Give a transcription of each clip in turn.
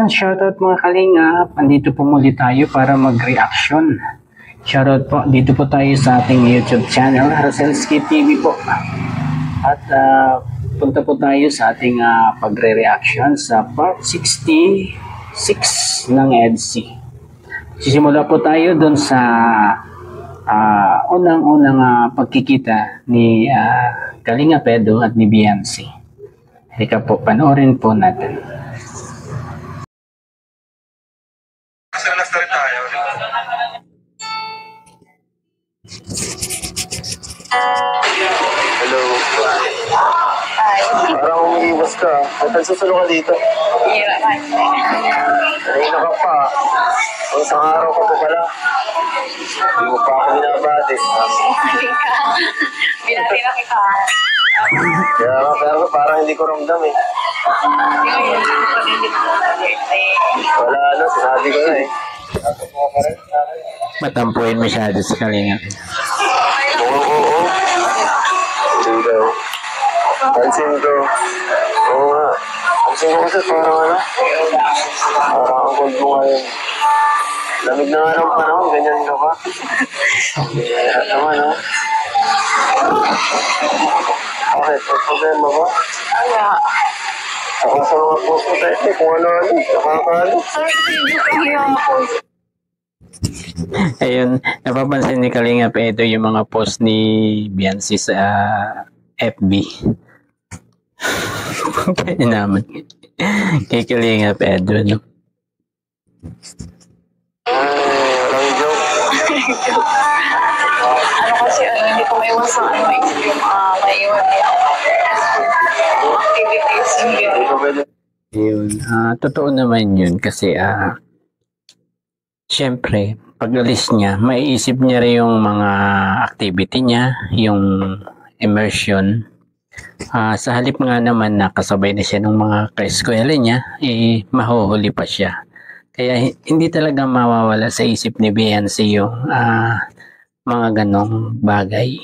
Ayan, shoutout mga kalingap. Andito po muli tayo para mag-reaction. Shoutout po, dito po tayo sa ating YouTube channel, Roselski TV po. At punta po tayo sa ating pagre-reaction sa part 66 ng EDSI. Sisimula po tayo dun sa unang-unang pagkikita ni Kalinga Pedro at ni Biancy. Halika po, panoorin po natin. Hello. Parang umiiwas ka. Ba't nagsusulo ka dito? Hira ka. Kanina ka pa. O isang araw ka pa pala. Hindi mo pa ako binabati. Sinali ka. Binati na kita. Kaya nga, pero parang hindi ko ramdam eh. Wala ano, sinabi ko na eh. Matampuin masyado sa Kalinga. Oo. Hindi daw. Pansin ko. Oo nga. Pansin ko kasi parang ano. Parang ang cold mo ngayon. Lamig na nga ng panahon. Ganyan ka pa. Kaya naman ha. Bakit? May problema ba? Wala. Saka sa mga post mo tayo kung ano-ano. Nakakano. Sorry, hindi ko hiya ako. Ayun, napapansin ni Kalinga Pedro yung mga post ni Biancy sa FB. Kaya naman. Kay Kalinga Pedro, no? Walang joke. Ano kasi, hindi ko maiwasan. Maisip yung maiwan niya. Activities yung Hindi ko pwede. Ayun, totoo naman yun kasi syempre, pag alis niya, maiisip niya rin yung mga activity niya, yung immersion. Sa halip nga naman na kasabay na siya ng mga ka-eskwela niya, mahuhuli pa siya. Kaya hindi talaga mawawala sa isip ni Biancy yung mga ganong bagay.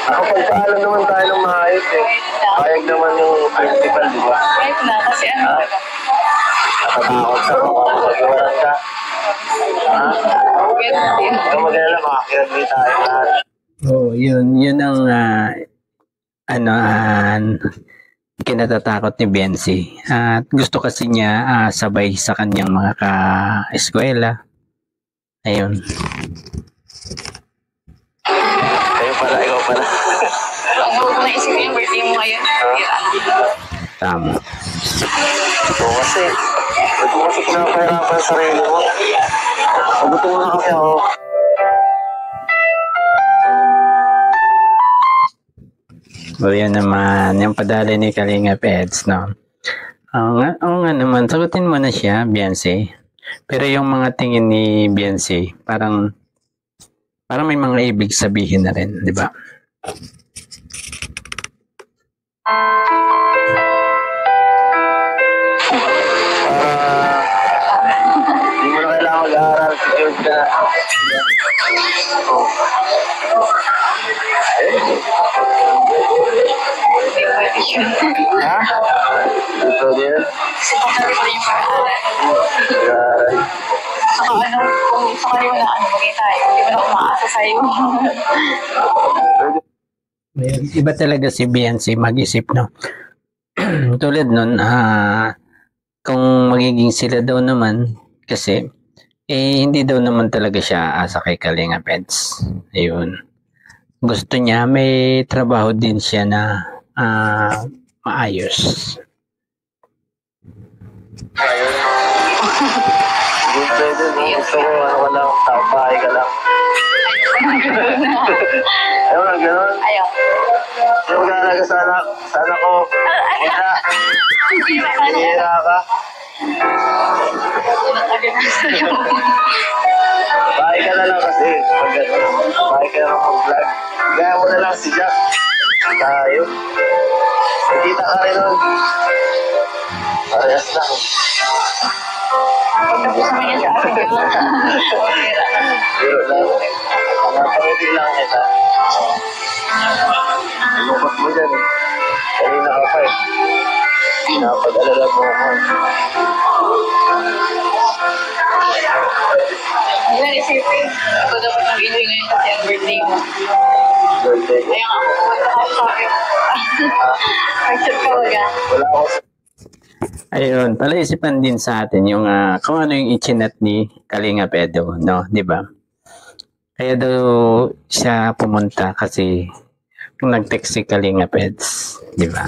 Ako pagpaalam naman tayo ng maayos eh. Payag naman yung principal, di ba? Right na, kasi ano ba? Natatakot sa mga mag-iwaran ka. Ha? Ikaw mag-alala, makakiragli tayo lahat. Oo, yun ang kinatatakot ni Biancy. At gusto kasi niya sabay sa kanyang mga ka-eskwela. Ayun. Ikaw pala. Ang huwag ko naisipin yung birthday mo ngayon. Tama. Ito kasi. Ito kasi pinapahirapan sa sarili mo. Pagutin mo na kasi ako. O yan naman, yung padali ni Kalinga Peds, no? Oo nga naman, sagutin mo na siya, Biancy. Pero yung mga tingin ni Biancy, parang may mga ibig sabihin na rin, di ba? Hindi mo na kailangan mag-aaral. Secured ka na. Ha? Ito din? Kasi pagkali pa yung Aray. saka ano, kung sakali mo na maging tayo, hindi mo na umaasa sa'yo. Iba talaga si Biancy mag-isip, no? Tulad nun, kung magiging sila daw naman, kasi, hindi daw naman talaga siya asa kay Kalinga Peds. Ayun. Gusto niya, may trabaho din siya na maayos. Ayun. Hindi pwede. Gusto ko, ano ka lang, tapahay ka lang. Ayaw lang, gano'n. Ayaw. Hindi mo mag-aalaga sana ko. Wala. Hinihira ka. Bahay ka na lang kasi. Pag gano'n. Bahay ka na lang mag-vlog. Gaya mo na lang si Jack. Tayo. Nakita ka rin nun. Parehas lang. Tapos naman yan sa akin. Pero lang. Napangiti lang kita. Lungkot mo dyan eh. Kanina ka pa eh. Pinapag-alala mo ako. Hindi na isipin. Ako dapat mag-enjoy ngayon kasi ang birthday mo. Birthday ko. Kaya nga ako pumunta ka sa akin. Mag-chat ka wala. Wala ako sa... Ayun, palaisipan din sa atin yung kung ano yung ichinat ni Kalinga Pedro, no? Di ba? Kaya daw siya pumunta kasi nag-text si Kalinga Peds, di ba?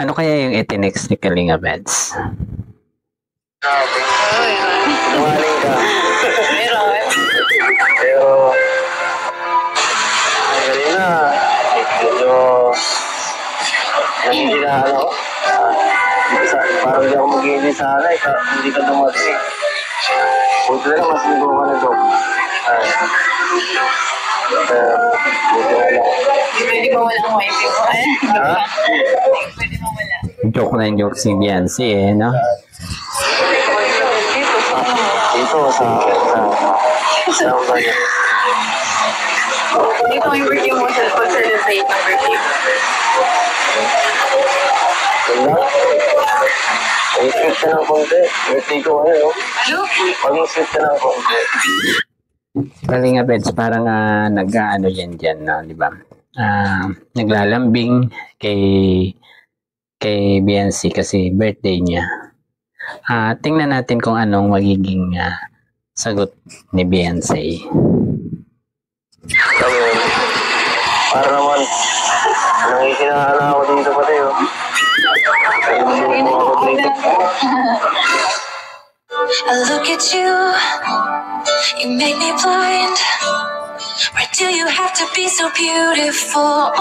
Ano kaya yung itinext ni Kalinga Peds? Sinungaling ka. Meron. Pero... Kanina, medyo... Nanginginaan ako. Parang hindi ako mag-iinit sana eh. Hindi ka dumating. Buti na lang, mas ligo ka na doon. Buti na lang. Pwede ba wala ang wifi mo? Ha? Pwede ba wala? Joke na yung joke si Biancy eh, no? Dito, sa ano mo? Dito, sa bayan. Dito yung birthday mo sa pag-celebrate ng birthday mo. Wala. Mag-sweet ka ng konti. Birthday ko ngayon, Ano? mag-sweet ka ng konti. Kalinga Peds, parang nag-ano yan dyan, no? Di ba? Naglalambing kay Biancy kasi birthday niya. Tingnan natin kung anong magiging sagot ni Biancy. Kami, para naman, nangihinaan ako dito pati, oh. Ayun mo ako dito. I look at you, you make me blind. Why do you have to be so beautiful?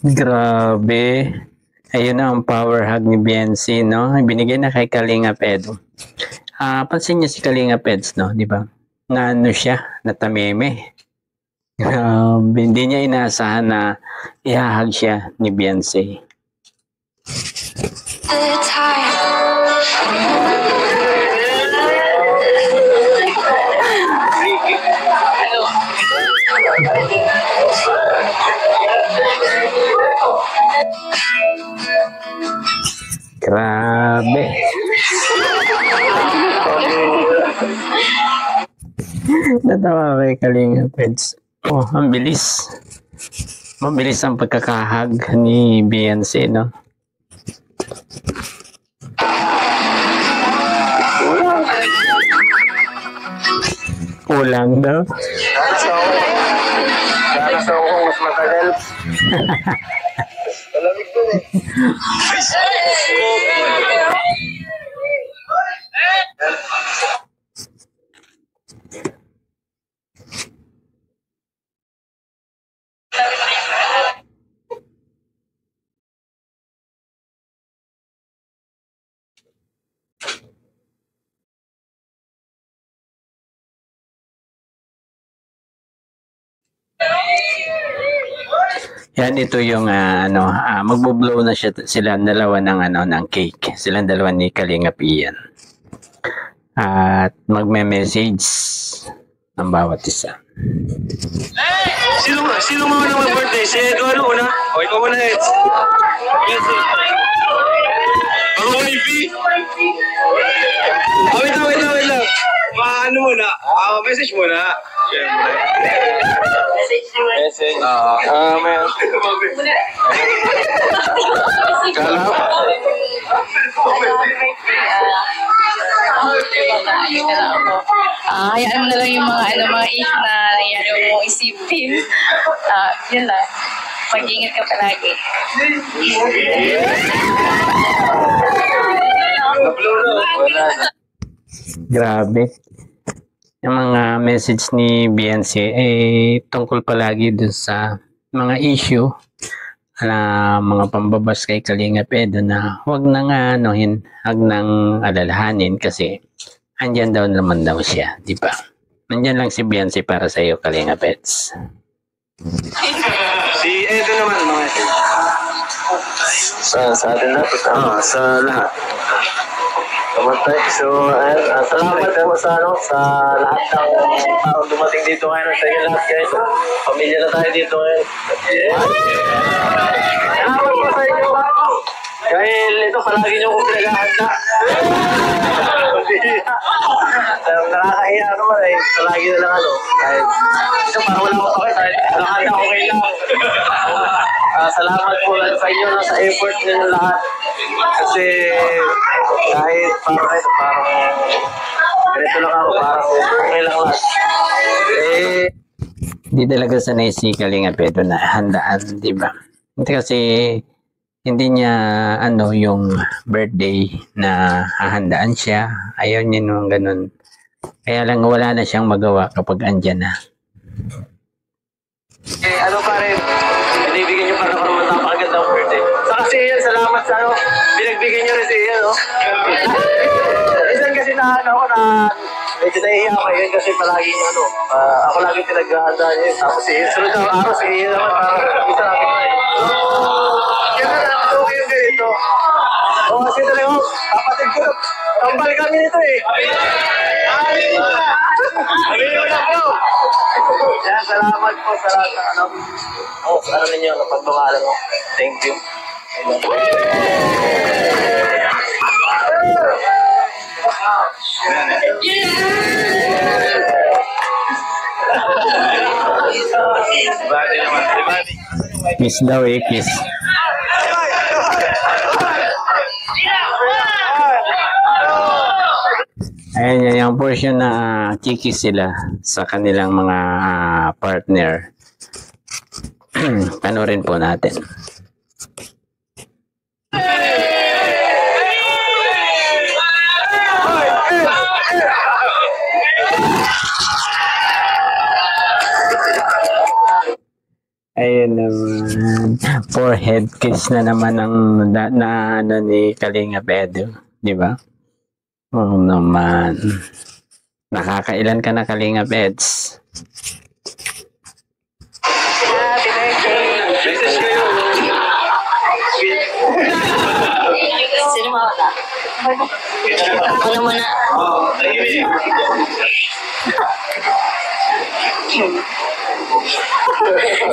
Grabe. Ayun na ang power hug ni Biancy, no? Binigay na kay Kalinga Pedro. Pansin niya si Kalinga Peds, no? Di ba? Na ano siya, natameme. Hindi niya inaasahan na ihahag siya ni Biancy. The time. Grabe. Natawa kay Kalinga Peds. Oh, ang bilis. Mabilis ang pagkakahag ni Biancy, no? Kulang daw. Sana sa ako mas matagal. Malamig dun eh. Yan, ito yung magbo-blow na sila dalawa ng cake. Silang dalawa ni Kalinga Ian. At magme-message ang bawat isa. Sino mga naman birthday? Si Eduardo una? O ikaw muna, Eds. Yes, ako wifi. Wait lang. Ano muna? Message muna. Message. May... Kala? Hayaan mo na lang yung mga issue na nangyari mo isipin. Yun lang. Mag-ingat ka palagi. Grabe. Yung mga message ni Biancy tungkol palagi dun sa mga issue na mga pambabas kay Kalinga Pedro na huwag nang huwag nang alalahanin kasi andyan daw naman daw siya, di ba? Andyan lang si Biancy para sa iyo, Kalinga Peds. Si Edo naman, mga ito. Sa atin lahat? Sa lahat. Namatay. So, salamat po sa, sa lahat ng parang dumating dito ngayon. Sa inyo lahat guys. Pamilya na tayo dito ngayon. Salamat po sa inyo. Dahil ito palagi nyo kong pinaghahanda. Nakakahiya naman eh. Palagi na lang kahit ito parang wala ko pa kahit nakahanda ko kayo lang. Salamat po sa inyo sa effort ninyo lahat. Kasi kahit parang ganito lang ako, parang okay lang lahat. Di talaga sanay si Kalinga Pedro na handaan, di ba? Hindi kasi hindi niya yung birthday na hahandaan siya. Ayaw niya nung ganun. Kaya lang wala na siyang magawa kapag andyan na. Pa rin, binibigyan niyo para matapakagad ng birthday. Sa kasi yan, salamat sa binagbigyan niyo rin si Ian, Minsan kasi na medyo nahihiya ako yun kasi palagi niya, ako lagi pinaghahanda niya. Tapos si Ian, sunod na araw si Ian naman, parang isa natin na okay yung ganito. Kasi talaga, kapatid ko, tambal kami nito Yan, salamat po sa lahat ng ano ninyo, pagbabahala mo. Thank you. Kiss daw kiss. Ayan yan, yung portion na kikis sila sa kanilang mga partner. Panorin po natin. Ayun naman. Forehead kiss na naman ang ni Kalinga Pedro. Di ba? Oo naman. Nakakailan ka na, Kalinga Peds? Happy birthday! Message kayo. Sino mawala? Ako muna.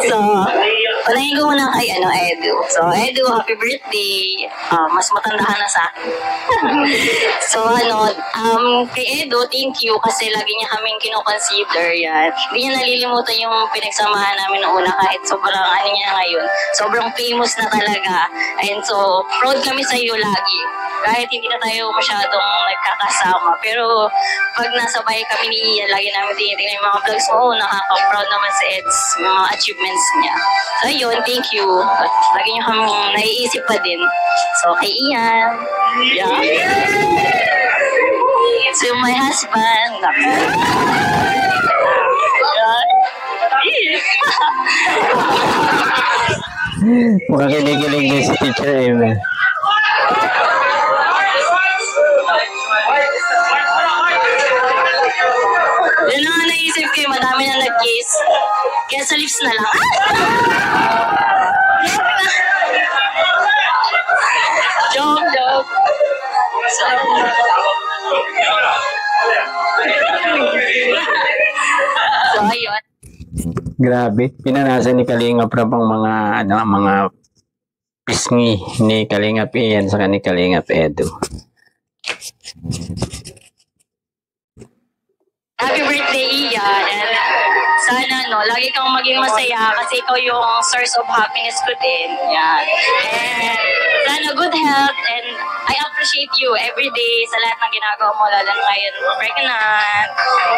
So, panayin ko muna kay Edu. So, Edu, happy birthday. Mas matanda ka na sa akin. So, kay Edu, thank you kasi lagi niya kaming kinoconsider yan. Hindi niya nalilimutan yung pinagsamahan namin noong una kahit sobrang niya ngayon. Sobrang famous na talaga. And so, proud kami sa iyo lagi. Kahit hindi na tayo masyadong nagkakasama. Pero, pag nasa bahay kami ni Ian, lagi namin tinitingnan yung mga vlogs mo. Nakaka-proud naman sa Eds, mga achievements niya. So, yun, thank you. At lagi niyo kami naiisip pa din. So, kay Ian. Yeah. So, my husband. Mukhang kinikilig din si Teacher Amy. Yun ang naisip ko, madami na nag-kiss. Kaya sa lips na lang. Joke. So, ayun. Grabe, pinanasan ni Kalinga Prab ang mga pisngi ni Kalinga Ian sa ni Kalinga Edu. Happy birthday, Ian. And sana, lagi kang maging masaya kasi ikaw yung source of happiness ko din. Yan. And sana good health and I appreciate you every day sa lahat ng ginagawa mo, lalo na ngayon pregnant.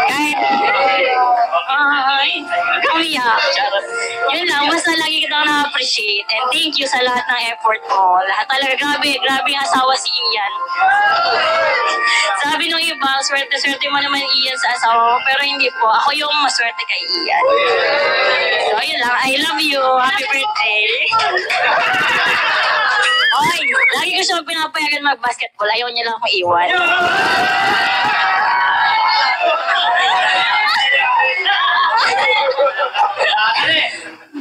Kahit, kamiyak. Yun lang, basta lagi kitang na-appreciate and thank you sa lahat ng effort mo. Lahat talaga, grabe yung asawa si Ian. Sabi nung iba, swerte-swerte mo naman Ian sa asawa mo, pero hindi po. Ako yung maswerte kay Ian. So, yun lang. I love you. Happy birthday. Oy, lagi ko siya pinapayagan mag-basketball. Ayaw niya lang akong iwan.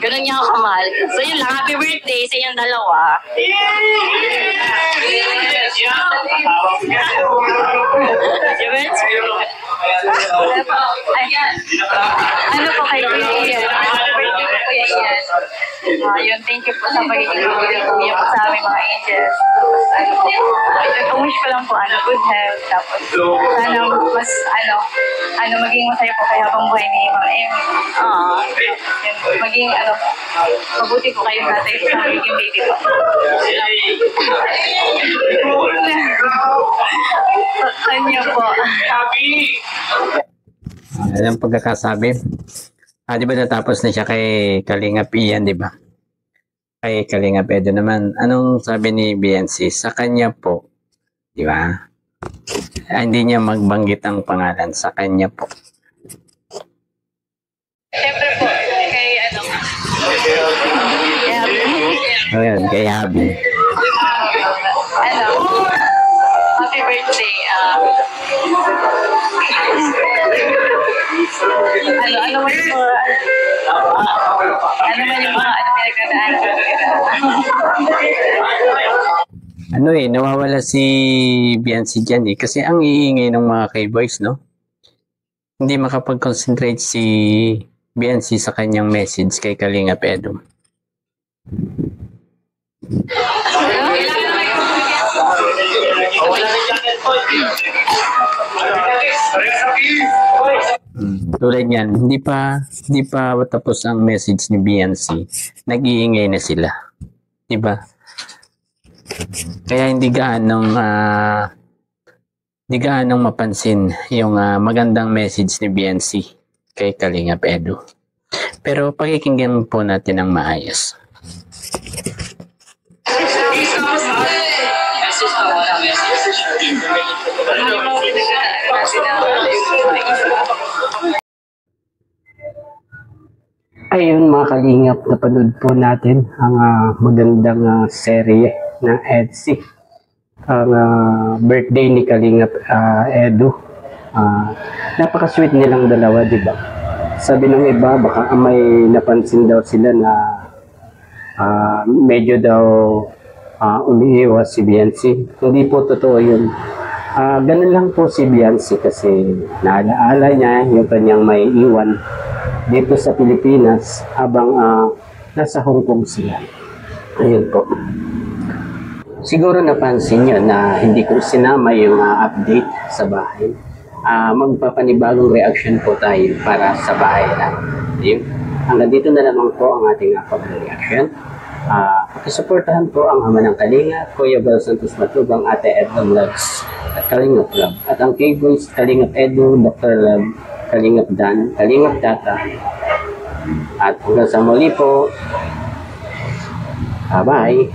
Ganun niya ako kamahal. So yun lang, happy birthday sa inyong dalawa. Ayan. Ano po kay Kuya Ian? Happy birthday po Kuya Ian. Yun, thank you po sa pagiging kuya po sa aming mga angels. Wish ko lang po, good health. Tapos, sana mas, maging masaya po kayo habang buhay ni Ma'am Emmy. Maging, mabuti po kayong tatay sa magiging baby po. Kanya po. Ano ang pagkakasabi? Di ba natapos na siya kay Kalingap Ian, di ba? Kay Kalingap Edo naman, anong sabi ni BNC? Sa kanya po, di ba? Hindi niya magbanggit ang pangalan, sa kanya po. Siyempre po, kay Ayan, kay Habi. Happy birthday. Ano man yung mga pinagdadaanan? Nawawala si BNC dyan kasi ang iingay ng mga K-boys, no? Hindi makapag-concentrate si BNC sa kanyang message kay Kalingap Edo. Tulad yan, hindi pa tapos ang message ni BNC, nag-iingay na sila, di ba? Kaya hindi gaanong mapansin yung magandang message ni BNC kay Kalingap Edo. Pero pakikinggan po natin ang maayos. Ayun mga kalingap, napanood po natin ang magandang serye ng EDSI. Ang birthday ni Kalingap Edo. Napaka-sweet nilang dalawa, di ba? Sabi ng iba, baka may napansin daw sila na medyo daw umiiwas si BNC. Hindi po totoo yun. Ganun lang po si BNC kasi naalaala niya yung kanyang may iwan dito sa Pilipinas habang nasa Hong Kong sila. Ayun po. Siguro napansin nyo na hindi ko sinama yung update sa bahay. Magpapanibagong reaction po tayo para sa bahay natin. Ayun. Hanggang dito na naman po ang ating pag-reaction. Pakisuportahan po ang Ama ng Kalinga, Kuya Bel Santos Matubang, Ate Edna Vlogs at Kalingap Love. At ang K-Boys, Kalingap Edu, Dr. Love, Kalingap Dan, Kalingap Tata. At hanggang sa muli po. Bye-bye.